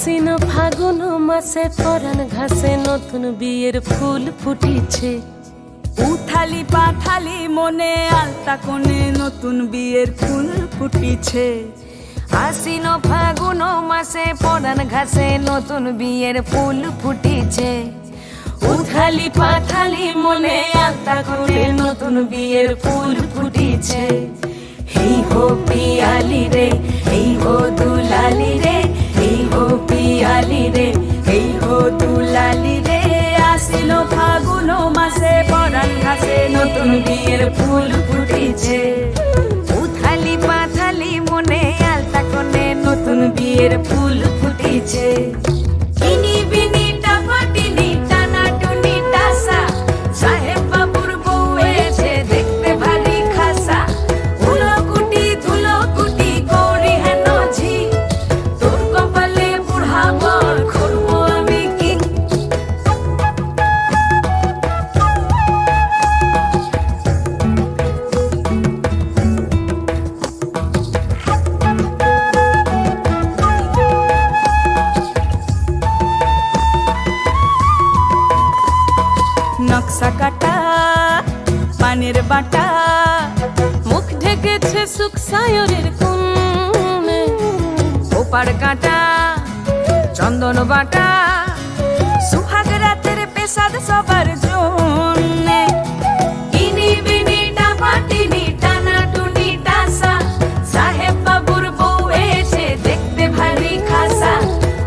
আশ্বিন ফাগুন মাসে পরাণ ঘাসে নতুন বিয়ের ফুল ফুটিছে। উথালি পাথালি মনে আলতা কোণে নতুন বিয়ের ফুল ফুটিছে। আশ্বিন ফাগুন মাসে পরাণ ঘাসে নতুন বিয়ের ফুল ফুটিছে। উথালি পাথালি মনে আলতা কোণে নতুন বিয়ের ফুল ফুটিছে। হেই হো পিয়ালি রে, এই হো দুলালি রে, এই হো পিয়ালি রে, এই হো দুলালি রে। আশ্বিন ফাগুন মাসে পরাণ ঘাসে নতুন বিয়ের ফুল ফুটিছে। উথালি পাথালি মনে আলতা কোণে নতুন বিয়ের ফুল ফুটিছে। কিনি বিনি টাপাটিনি টানা টুনি টাসা, সাহেব বাবুর বউ এসে দেখতে ভারী খাসা। ধুলো কুটি গৌরী হেন ঝি, তোর কপালে বুড়া বর করবো আমি কি। নকশা কাটা পানের বাটা, মুখ ঢেকেছে সুখ সায়রের কোণে। ওপার কাটা চন্দন বাটা, সুহাগ রাতের পেশাদ সবার জন্যে। ইনি বিনি টাপাটিনি টানা টুনি টাসা, সাহেব বাবুর বউ এসে দেখতে ভারী খাসা।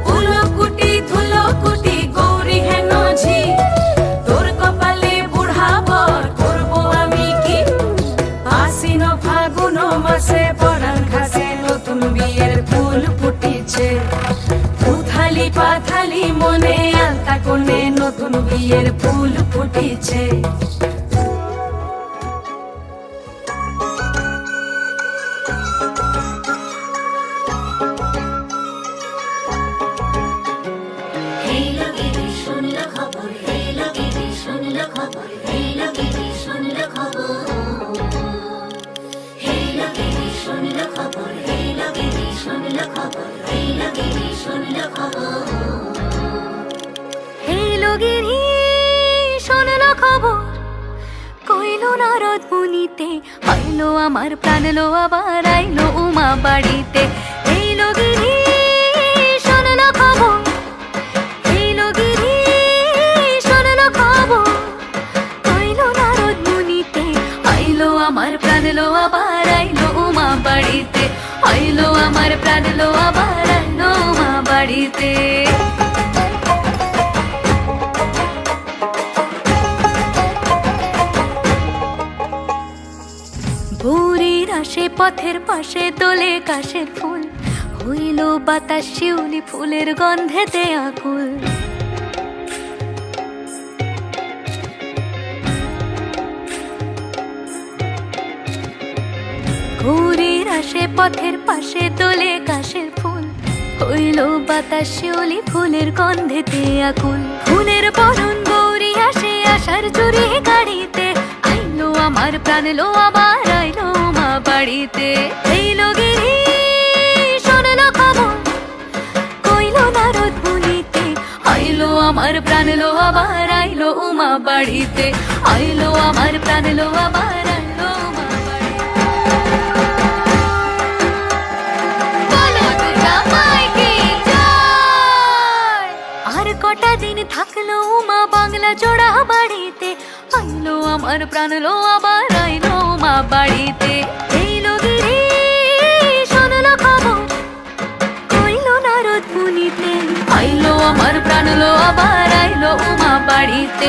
ধুলো কুটি গৌরী হেন ঝি, তোর কপালে বুড়া বর করবো আমি কি। আশ্বিন ফাগুন মাসে পরাণ ঘাসে নতুন বিয়ের ফুল ফুটিছে। উথালি পাথালি মনে আলতা কোণে নতুন বিয়ের ফুল ফুটিছে। নারদ মুনিতে আইলো আমার প্রাণ লো, আবার আইলো উমা বাড়িতে। এইলো গিরি শোনলো খবর, এইলো গিরি শোনলো খবর। আইলো নারদ মুনিতে আইলো আমার প্রাণ লো, আবার আইলো উমা বাড়িতে। আইলো আমার প্রাণ লো, আবার আইলো উমা বাড়িতে। ভোরের আসে পথের পাশে দোলে কাশের ফুল, হইল বাতাস শিউলি ফুলের গন্ধেতে আকুল। ভোরের আসে পথের পাশে দোলে কাশের ফুল, হইল বাতাস শিউলি ফুলের গন্ধেতে আকুল। ফুলের বরণ গৌরী আসে আশার জুড়ে গাড়িতে। আইলো আমার প্রাণ লো, আবার আইলো মা বাড়িতে। এইলো গিরি শোনলো খবর, কইলো নারদ মুনিতে আইলো আমার প্রাণ লো, আবার আইলো উমা বাড়িতে। আইলো আমার প্রাণ লো, আবার আইলো উমা বাড়িতে। বলো দুর্গা মাইকে জয়। আর কটা দিন থাকলো উমা বাংলা জোড়া বাড়িতে। আইলো আমার প্রাণ লো, আবার আইলো মা বাড়িতে। এইলো গিরি শোনলো খবর, কইলো নারদ মুনিতে আইলো আমার প্রাণ লো, আবার আইলো উমা বাড়িতে।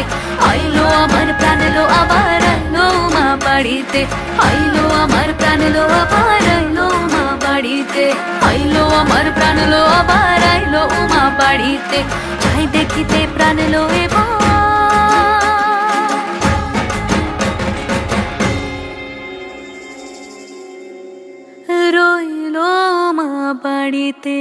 আইলো আমার প্রাণ লো, আবার আইলো উমা বাড়িতে। আইলো আমার প্রাণ লো, আবার আইলো উমা বাড়িতে। আইলো আমার প্রাণ লো, আবার আইলো উমা বাড়িতে। যাই দেখিতে প্রাণ লো এবার রইলো মা বাড়িতে।